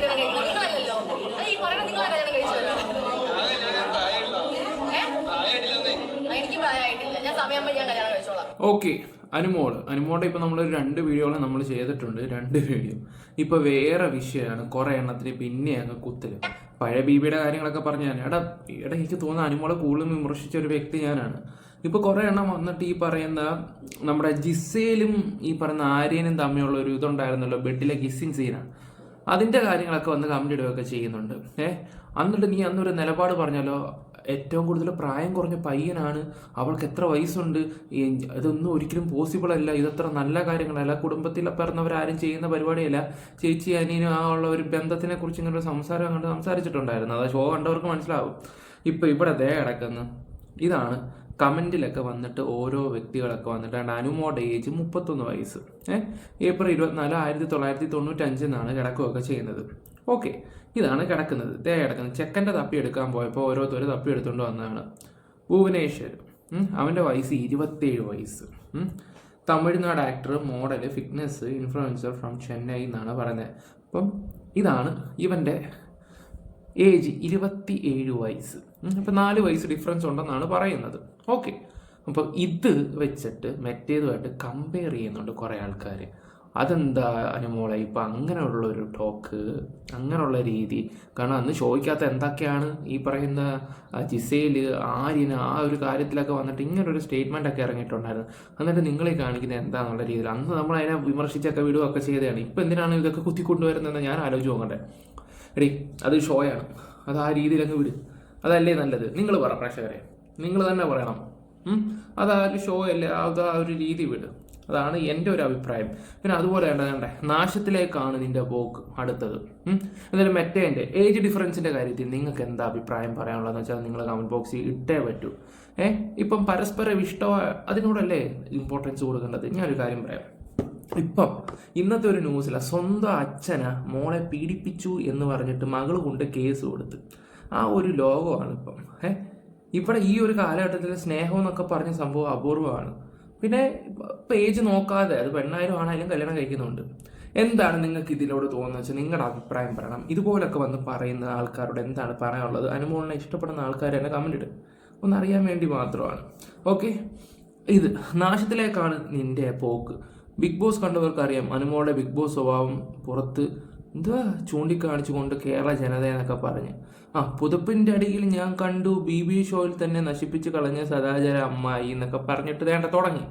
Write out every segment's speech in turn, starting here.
കല്യാണം കഴിക്കുന്നത്? നിങ്ങളല്ലല്ലോ. ഈ പറയുന്നത് നിങ്ങളെ കല്യാണം കഴിച്ചല്ലോ. എനിക്ക് പ്രായമായിട്ടില്ല. ഞാൻ സമയമാകുമ്പോൾ ഞാൻ കല്യാണം കഴിച്ചോളാം. ഓക്കെ. അനുമോളുടെ ഇപ്പം നമ്മൾ 2 വീഡിയോകൾ നമ്മൾ ചെയ്തിട്ടുണ്ട്. 2 വീഡിയോ ഇപ്പം വേറെ വിഷയമാണ്. കുറേ എണ്ണത്തിന് പിന്നെ അങ്ങ് കുത്തല്. പഴയ ബീബിയുടെ കാര്യങ്ങളൊക്കെ പറഞ്ഞു ഞാൻ എടാ എനിക്ക് തോന്നുന്നു അനുമോളെ കൂടുതലും വിമർശിച്ച ഒരു വ്യക്തി ഞാനാണ്. ഇപ്പോൾ കുറേ എണ്ണം വന്നിട്ട് ഈ പറയുന്ന നമ്മുടെ ജിസയിലും ഈ പറയുന്ന ആര്യനും തമ്മിലുള്ള ഒരു ഇതുണ്ടായിരുന്നല്ലോ, ബെഡിലെ കിസ്സിങ് സീനാണ്. അതിൻ്റെ കാര്യങ്ങളൊക്കെ വന്ന് കമന്റ് ഇടുകയൊക്കെ ചെയ്യുന്നുണ്ട്. എന്നിട്ട് നീ അന്നൊരു നിലപാട് പറഞ്ഞല്ലോ, ഏറ്റവും കൂടുതൽ പ്രായം കുറഞ്ഞ പയ്യനാണ്, അവൾക്ക് എത്ര വയസ്സുണ്ട്, ഇതൊന്നും ഒരിക്കലും പോസിബിൾ അല്ല, ഇതത്ര നല്ല കാര്യങ്ങളല്ല, കുടുംബത്തിൽ പിറന്നവരാരും ചെയ്യുന്ന പരിപാടിയല്ല, ചേച്ചി അനിയനും ആ ഉള്ള ഒരു ബന്ധത്തിനെ കുറിച്ച് ഇങ്ങനെ ഒരു സംസാരം അങ്ങോട്ട് സംസാരിച്ചിട്ടുണ്ടായിരുന്നു. അത് ഷോ കണ്ടവർക്ക് മനസ്സിലാവും. ഇപ്പം ഇവിടെ കിടക്കുന്നു. ഇതാണ് കമൻറ്റിലൊക്കെ വന്നിട്ട് ഓരോ വ്യക്തികളൊക്കെ വന്നിട്ട് അനുമോടെ ഏജ് 31 വയസ്സ്, ഏപ്രിൽ 24, 1995 എന്നാണ് കിടക്കുകയൊക്കെ ചെയ്യുന്നത്. ഓക്കെ, ഇതാണ് കിടക്കുന്നത്. കിടക്കുന്നത് ചെക്കൻ്റെ തപ്പി എടുക്കാൻ പോയപ്പോൾ ഓരോരുത്തർ തപ്പി എടുത്തുകൊണ്ട് വന്നതാണ്. ഭുവനേശ്വർ, അവൻ്റെ വയസ്സ് 27 വയസ്സ്. Tamil Nadu actor, model, fitness influencer from Chennai എന്നാണ് പറയുന്നത്. അപ്പം ഇതാണ് ഇവൻ്റെ ഏജ്, 27 വയസ്സ്. അപ്പം 4 വയസ്സ് ഡിഫറൻസ് ഉണ്ടെന്നാണ് പറയുന്നത്. ഓക്കെ, അപ്പം ഇത് വെച്ചിട്ട് മറ്റേതുമായിട്ട് കമ്പയർ ചെയ്യുന്നുണ്ട് കുറേ ആൾക്കാർ. അതെന്താ അനുമോളെ ഇപ്പം അങ്ങനെയുള്ളൊരു ടോക്ക്, അങ്ങനെയുള്ള രീതി? കാരണം അന്ന് ചോദിക്കാത്ത എന്തൊക്കെയാണ് ഈ പറയുന്ന ജിസയിൽ, ആര്യന് ആ ഒരു കാര്യത്തിലൊക്കെ വന്നിട്ട് ഇങ്ങനൊരു സ്റ്റേറ്റ്മെൻ്റ് ഒക്കെ ഇറങ്ങിയിട്ടുണ്ടായിരുന്നു. എന്നിട്ട് നിങ്ങളെ കാണിക്കുന്നത് എന്താണെന്നുള്ള രീതിയിൽ അന്ന് നമ്മൾ അതിനെ വിമർശിച്ചൊക്കെ വിടുകയൊക്കെ ചെയ്തതാണ്. ഇപ്പം എന്തിനാണ് ഇതൊക്കെ കുത്തിക്കൊണ്ടുവരുന്നതെന്ന് ഞാൻ ആലോചിച്ച് നോക്കണ്ടേ? എടീ, അത് ഷോയാണ്, അത് ആ രീതിയിലങ്ങ് വിട്. അതല്ലേ നല്ലത്? നിങ്ങൾ പറ, പ്രേക്ഷകരെ നിങ്ങൾ തന്നെ പറയണം. അതാ ഒരു ഷോ അല്ലേ, അത് ആ ഒരു രീതി വിട്. അതാണ് എൻ്റെ ഒരു അഭിപ്രായം. പിന്നെ അതുപോലെ വേണ്ടേ, നാശത്തിലേക്കാണ് നിന്റെ പോക്ക് അടുത്തത്. എന്നാലും മറ്റേൻ്റെ ഏജ് ഡിഫറൻസിൻ്റെ കാര്യത്തിൽ നിങ്ങൾക്ക് എന്താ അഭിപ്രായം പറയാനുള്ളതെന്ന് വെച്ചാൽ നിങ്ങൾ കമൻറ്റ് ബോക്സിൽ ഇട്ടേ പറ്റൂ. ഇപ്പം പരസ്പരം ഇഷ്ടം അതിനോടല്ലേ ഇമ്പോർട്ടൻസ് കൊടുക്കേണ്ടത്. ഞാനൊരു കാര്യം പറയാം. ഇപ്പം ഇന്നത്തെ ഒരു ന്യൂസില സ്വന്തം അച്ഛനെ മോളെ പീഡിപ്പിച്ചു എന്ന് പറഞ്ഞിട്ട് മകൾ കൊണ്ട് കേസ് കൊടുത്ത്. ആ ഒരു ലോകമാണ് ഇപ്പം. ഇവിടെ ഈ ഒരു കാലഘട്ടത്തിൽ സ്നേഹം എന്നൊക്കെ പറഞ്ഞ സംഭവം അപൂർവമാണ്. പിന്നെ ഇപ്പം ഏജ് നോക്കാതെ അത് പെണ്ണായാലും ആണായാലും കല്യാണം കഴിക്കുന്നുണ്ട്. എന്താണ് നിങ്ങൾക്ക് ഇതിനോട് തോന്നുന്നത് വെച്ചാൽ നിങ്ങളുടെ അഭിപ്രായം പറയണം. ഇതുപോലൊക്കെ വന്ന് പറയുന്ന ആൾക്കാരോട് എന്താണ് പറയാനുള്ളത്? അനുമോളിനെ ഇഷ്ടപ്പെടുന്ന ആൾക്കാർ തന്നെ കമന്റ് ഇടും, ഒന്നറിയാൻ വേണ്ടി മാത്രമാണ്. ഓക്കെ, ഇത് നാശത്തിലേക്കാണ് നിന്റെ പോക്ക്. ബിഗ് ബോസ് കണ്ടവർക്ക് അറിയാം അനുമോളുടെ ബിഗ് ബോസ് സ്വഭാവം പുറത്ത് ചൂണ്ടിക്കാണിച്ചുകൊണ്ട് കേരള ജനത എന്നൊക്കെ പറഞ്ഞ് പുതപ്പിൻ്റെ അടിയിൽ ഞാൻ കണ്ടു, BB ഷോയിൽ തന്നെ നശിപ്പിച്ച് കളഞ്ഞ സദാചാര അമ്മായി എന്നൊക്കെ പറഞ്ഞിട്ട് തുടങ്ങി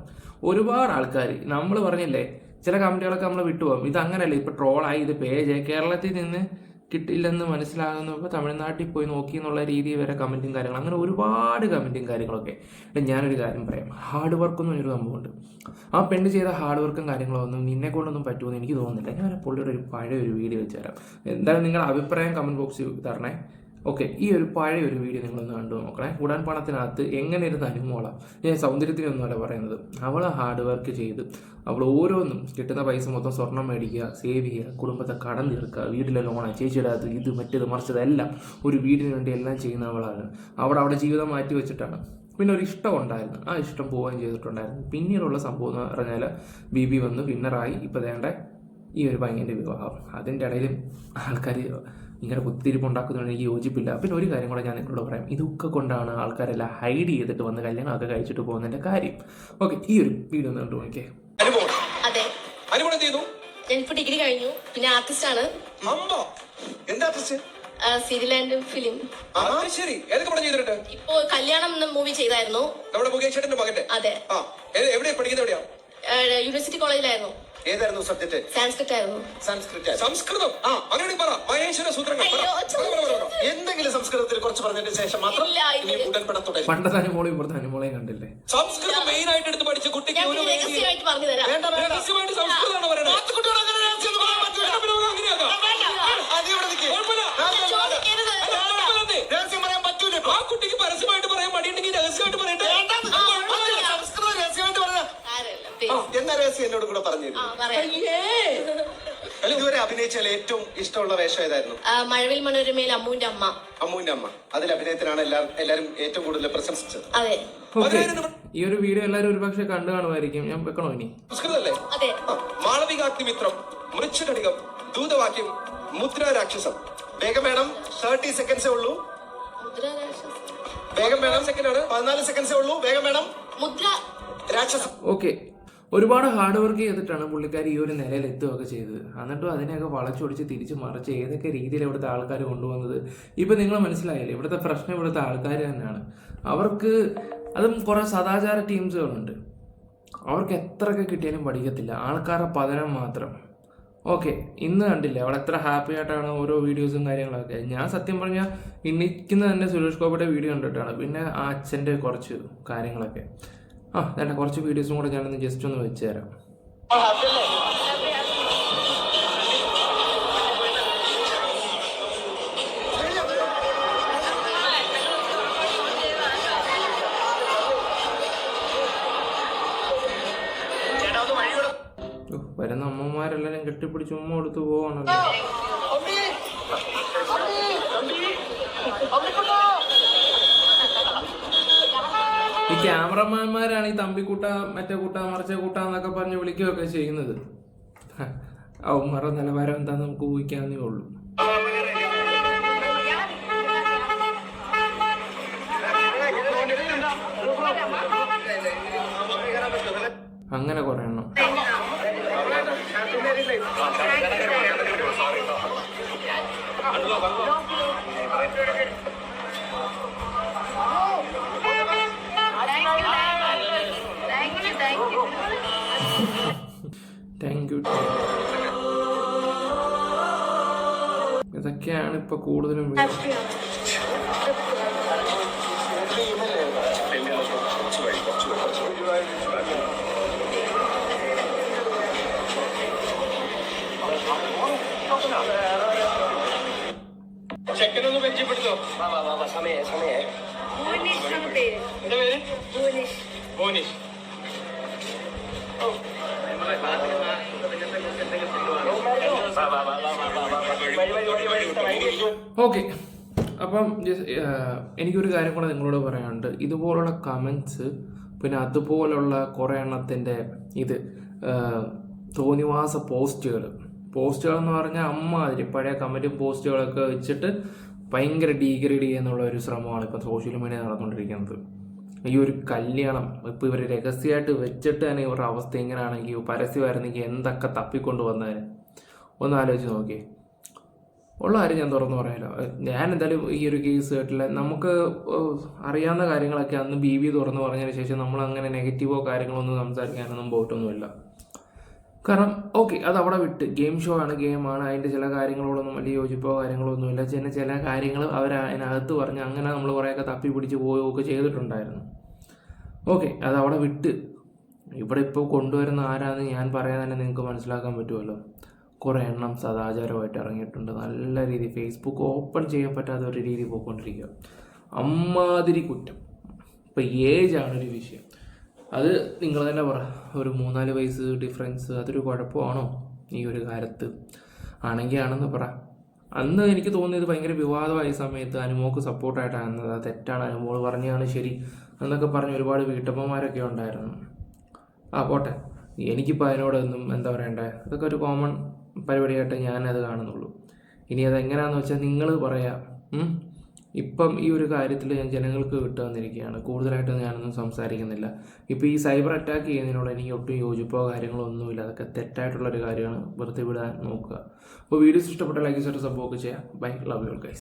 ഒരുപാട് ആൾക്കാർ. നമ്മൾ പറഞ്ഞില്ലേ ചില കമന്റുകളൊക്കെ നമ്മൾ വിട്ടുപോകും. ഇത് അങ്ങനെയല്ല, ഇപ്പം ട്രോളായി, ഇത് പേജ് കേരളത്തിൽ നിന്ന് കിട്ടില്ലെന്ന് മനസ്സിലാകുന്നു, ഇപ്പോൾ തമിഴ്നാട്ടിൽ പോയി നോക്കി എന്നുള്ള രീതിയിൽ വരെ കമൻറ്റും കാര്യങ്ങളും, അങ്ങനെ ഒരുപാട് കമൻറ്റും കാര്യങ്ങളൊക്കെ. ഞാനൊരു കാര്യം പറയാം, ഹാർഡ് വർക്ക് എന്ന് പറഞ്ഞൊരു സംഭവമുണ്ട്. ആ പെണ്ണ് ചെയ്ത ഹാർഡ് വർക്കും കാര്യങ്ങളൊന്നും നിന്നെ കൊണ്ടൊന്നും പറ്റുമെന്ന് എനിക്ക് തോന്നുന്നില്ല. ഞാൻ പുള്ളിയുടെ ഒരു പഴയ ഒരു വീഡിയോ വെച്ച് തരാം. എന്തായാലും നിങ്ങളുടെ അഭിപ്രായം കമൻറ്റ് ബോക്സിൽ തരണേ. ഓക്കെ, ഈ ഒരു പഴയ ഒരു വീഡിയോ നിങ്ങളൊന്ന് കണ്ടു നോക്കണേ. ഉടാൻ പണത്തിനകത്ത് എങ്ങനെ ഇരുന്ന് അനുമോളാം, ഞാൻ സൗന്ദര്യത്തിനൊന്നുമല്ല പറയുന്നത്, അവൾ ഹാർഡ് വർക്ക് ചെയ്ത് അവൾ ഓരോന്നും കിട്ടുന്ന പൈസ മൊത്തം സ്വർണം മേടിക്കുക, സേവ് ചെയ്യുക, കുടുംബത്തെ കടം തീർക്കുക, വീട്ടിലെ ലോണ, ചേച്ചിയുടെ അത് ഇത് മറ്റേത് മറിച്ചത് എല്ലാം ഒരു വീടിന് വേണ്ടി എല്ലാം ചെയ്യുന്ന അവളാണ്. അവിടെ ജീവിതം മാറ്റി വെച്ചിട്ടാണ്. പിന്നെ ഒരു ഇഷ്ടം ഉണ്ടായിരുന്നു, ആ ഇഷ്ടം പോവുകയും ചെയ്തിട്ടുണ്ടായിരുന്നു. പിന്നീടുള്ള സംഭവം എന്ന് പറഞ്ഞാൽ BB വന്ന് വിന്നറായി. ഇപ്പം വേണ്ട ഈ ഒരു പയ്യൻ്റെ വിവാഹം. അതിൻ്റെ ഇടയിലും ആൾക്കാർ ഇങ്ങനെ കുത്തിരിപ്പുണ്ടാക്കുന്നതുകൊണ്ട് എനിക്ക് യോജിപ്പില്ല. പിന്നെ ഒരു കാര്യം കൂടെ ഞാൻ നിങ്ങളോട് പറയാം, ഇതൊക്കെ കൊണ്ടാണ് ആൾക്കാരെല്ലാം ഹൈഡ് ചെയ്തിട്ട് വന്ന് കല്യാണമൊക്കെ കഴിച്ചിട്ട് പോകുന്നതിൻ്റെ കാര്യം. ഓക്കെ, ഈ ഒരു വീഡിയോ ഒന്ന് കണ്ടു നോക്കിയേ. അതെ, ഞാനിപ്പോ ഡിഗ്രി കഴിഞ്ഞു, പിന്നെ ആർട്ടിസ്റ്റ് ആണ്. Serial and film. ഇപ്പോ കല്യാണം എന്ന മൂവി ചെയ്തായിരുന്നു. അതെ, യൂണിവേഴ്സിറ്റി കോളേജിലായിരുന്നു. ഏതായിരുന്നു സബ്ജക്ട്? സാൻസ്ക്രിറ്റ് ആയിരുന്നു. സംസ്കൃതം. മഹേശ്വര സൂത്രങ്ങൾ. എന്തെങ്കിലും സംസ്കൃതത്തിൽ കുറച്ച് പറഞ്ഞതിന് ശേഷം മാത്രം പണ്ടത്തെ അനുമോളെയും ഇവിടുത്തെ അനുമോളെയും കണ്ടില്ലേ? സംസ്കൃതം മെയിൻ ആയിട്ട് എടുത്ത് പഠിച്ച കുട്ടിക്ക് പറഞ്ഞു തരാം. സംസ്കൃതമാണ് പറയുന്നത്. പറയാൻ പറ്റൂല. ആ കുട്ടിക്ക് പരസ്യമായിട്ട് പറയാൻ മടിയുണ്ടെങ്കിൽ രഹസ്യമായിട്ട് പറയട്ടെ. സംസ്കൃതം രഹസ്യമായിട്ട് പറയാം. എന്നാ രഹസ്യം എന്നോട് കൂടെ പറഞ്ഞു. ഇതുവരെ അഭിനയിച്ചാൽ ഏറ്റവും ഇഷ്ടമുള്ള വേഷം ഏതായിരുന്നു? മഴവിൽ മനോരമയിൽ അമ്മുവിന്റെ അമ്മ. അമ്മുവിന്റെ അമ്മ. അതിൽ അഭിനയത്തിനാണ് എല്ലാരും ഏറ്റവും കൂടുതൽ പ്രശംസിച്ചത്. അതെ. ഈ ഒരു വീഡിയോ എല്ലാവരും ഒരുപക്ഷെ കണ്ടു കാണുമായിരിക്കും. ഞാൻ വെക്കണോ ഇനി? സംസ്കൃതല്ലേ? അതെ. മാളവികാഗ്നിമിത്രം, മൃച്ഛകടികം, ദൂതവാക്യം മുദ്ര രാക്ഷസം. വേഗം വേണം, 30 സെക്കൻഡ്സേ ഉള്ളൂ. മുദ്ര രാക്ഷസം. വേഗം വേണം, സെക്കൻഡാണ്, 14 സെക്കൻഡ്സേ ഉള്ളൂ. വേഗം വേണം. മുദ്ര രാക്ഷസം. ഓക്കെ, ഒരുപാട് ഹാർഡ് വർക്ക് ചെയ്തിട്ടാണ് പുള്ളിക്കാരി ഈ ഒരു നിലയിൽ എത്തുകയൊക്കെ ചെയ്തത്. എന്നിട്ടും അതിനെയൊക്കെ വളച്ചൊടിച്ച് തിരിച്ച് മറിച്ച് ഏതൊക്കെ രീതിയിൽ ഇവിടുത്തെ ആൾക്കാർ കൊണ്ടുവന്നത് ഇപ്പം നിങ്ങൾ മനസ്സിലായില്ലേ? ഇവിടുത്തെ പ്രശ്നം ഇവിടുത്തെ ആൾക്കാർ തന്നെയാണ്. അവർക്ക് അതും കുറേ സദാചാര ടീംസുകളുണ്ട്. അവർക്ക് എത്രയൊക്കെ കിട്ടിയാലും പഠിക്കത്തില്ല, ആൾക്കാരുടെ പതനം മാത്രം. ഓക്കെ, ഇന്ന് കണ്ടില്ലേ അവൾ എത്ര ഹാപ്പി ആയിട്ടാണ് ഓരോ വീഡിയോസും കാര്യങ്ങളൊക്കെ. ഞാൻ സത്യം പറഞ്ഞാൽ ഇന്നിക്കുന്ന തന്നെ സുരേഷ് ഗോപിയുടെ വീഡിയോ കണ്ടിട്ടാണ്, പിന്നെ ആ അച്ഛൻ്റെ കുറച്ച് കാര്യങ്ങളൊക്കെ. തന്നെ കുറച്ച് വീഡിയോസും കൂടെ ഞാനൊന്ന് ജസ്റ്റ് ഒന്ന് വെച്ച് തരാം. വരുന്ന അമ്മമാരെല്ലാരും കെട്ടിപ്പിടിച്ച് ഉമ്മ കൊടുത്ത് പോവാണല്ലോ. ഈ ക്യാമറമാന്മാരാണ് ഈ തമ്പിക്കൂട്ട, മറ്റേ കൂട്ട, മറിച്ച കൂട്ട എന്നൊക്കെ പറഞ്ഞ് വിളിക്കുകയൊക്കെ ചെയ്യുന്നത്. അവന്മാരുടെ നിലവാരം എന്താന്ന് നമുക്ക് ഊഹിക്കാവുന്നേ ഉള്ളൂ. അങ്ങനെ കുറെ എണ്ണം. Thank you. ഇതൊക്കെയാണ് ഇപ്പൊ കൂടുതലും ചെക്കനൊന്ന് പരിചയപ്പെടുത്തോ? മോനിഷ്. ഓക്കെ, അപ്പം എനിക്കൊരു കാര്യം കൂടെ നിങ്ങളോട് പറയാനുണ്ട്. ഇതുപോലുള്ള കമൻസ്, പിന്നെ അതുപോലുള്ള കുറേ എണ്ണത്തിൻ്റെ ഇത് തോന്നിവാസ പോസ്റ്റുകൾ എന്ന് പറഞ്ഞാൽ അമ്മാതിരി പഴയ കമൻറ്റും പോസ്റ്റുകളൊക്കെ വെച്ചിട്ട് ഭയങ്കര ഡീഗ്രേഡ് ചെയ്യുന്നുള്ള ഒരു ശ്രമമാണ് ഇപ്പം സോഷ്യൽ മീഡിയ നടന്നുകൊണ്ടിരിക്കുന്നത്. ഈ ഒരു കല്യാണം ഇപ്പോൾ ഇവർ രഹസ്യമായിട്ട് വെച്ചിട്ട് തന്നെ ഇവരുടെ അവസ്ഥ എങ്ങനെയാണെങ്കിൽ പരസ്യമായിരുന്നെങ്കിൽ എന്തൊക്കെ തപ്പിക്കൊണ്ട് വന്നതിന് ഒന്ന് ആലോചിച്ച് നോക്കിയേ. ഉള്ള കാര്യം ഞാൻ തുറന്നു പറയാലോ, ഞാൻ എന്തായാലും ഈ ഒരു കേസ് കേട്ടില്ല. നമുക്ക് അറിയാവുന്ന കാര്യങ്ങളൊക്കെ അന്ന് BB തുറന്നു പറഞ്ഞതിന് ശേഷം നമ്മൾ അങ്ങനെ നെഗറ്റീവോ കാര്യങ്ങളോ ഒന്നും സംസാരിക്കാനൊന്നും പോയിട്ടൊന്നുമില്ല. കാരണം ഓക്കെ, അത് അവിടെ വിട്ട് ഗെയിം ഷോ ആണ്, ഗെയിമാണ്, അതിൻ്റെ ചില കാര്യങ്ങളോടൊന്നും വലിയ യോജിപ്പോ കാര്യങ്ങളോ ഒന്നുമില്ല. ചില കാര്യങ്ങൾ അവർ അതിനകത്ത് പറഞ്ഞ് അങ്ങനെ നമ്മൾ കുറേയൊക്കെ തപ്പി പിടിച്ച് പോവുകയൊക്കെ ചെയ്തിട്ടുണ്ടായിരുന്നു. ഓക്കെ, അത് അവിടെ വിട്ട് ഇവിടെ ഇപ്പോൾ കൊണ്ടുവരുന്ന ആരാന്ന് ഞാൻ പറയാൻ തന്നെ നിങ്ങൾക്ക് മനസ്സിലാക്കാൻ പറ്റുമല്ലോ. കുറേ എണ്ണം സദാചാരമായിട്ട് ഇറങ്ങിയിട്ടുണ്ട്. നല്ല രീതി ഫേസ്ബുക്ക് ഓപ്പൺ ചെയ്യാൻ പറ്റാത്ത ഒരു രീതി പോയിക്കൊണ്ടിരിക്കുക. അമ്മാതിരി കുറ്റം. ഇപ്പോൾ ഏജാണൊരു വിഷയം. അത് നിങ്ങൾ തന്നെ പറ, ഒരു 3-4 വയസ്സ് ഡിഫറൻസ് അതൊരു കുഴപ്പമാണോ ഈ ഒരു കാലത്ത്? ആണെങ്കിൽ ആണെന്ന് പറ. അന്ന് എനിക്ക് തോന്നിയത് ഭയങ്കര വിവാദമായ സമയത്ത് അനുമോൾക്ക് സപ്പോർട്ടായിട്ടാണ്, അത് തെറ്റാണ്, അനുമോൾ പറഞ്ഞാണ് ശരി എന്നൊക്കെ പറഞ്ഞ് ഒരുപാട് വീട്ടമ്മമാരൊക്കെ ഉണ്ടായിരുന്നു. പോട്ടെ, എനിക്കിപ്പോൾ അതിനോടൊന്നും എന്താ പറയണ്ടേ, അതൊക്കെ ഒരു കോമൺ പരിപാടിയായിട്ട് ഞാനത് കാണുന്നുള്ളൂ. ഇനി അതെങ്ങനെയാണെന്ന് വെച്ചാൽ നിങ്ങൾ പറയാം. ഇപ്പം ഈ ഒരു കാര്യത്തിൽ ഞാൻ ജനങ്ങൾക്ക് വിട്ടുവന്നിരിക്കുകയാണ്. കൂടുതലായിട്ട് ഞാനൊന്നും സംസാരിക്കുന്നില്ല. ഇപ്പോൾ ഈ സൈബർ അറ്റാക്ക് ചെയ്യുന്നതിനോട് എനിക്ക് ഒട്ടും യോജിപ്പോ കാര്യങ്ങളോ ഒന്നുമില്ല. അതൊക്കെ തെറ്റായിട്ടുള്ളൊരു കാര്യമാണ്. വെറുതെ വിടാൻ നോക്കുക. അപ്പോൾ വീഡിയോസ് ഇഷ്ടപ്പെട്ട ലൈക്ക് ചെയ്തിട്ട് സപ്പോർട്ട് ചെയ്യുക. Bye, love you guys.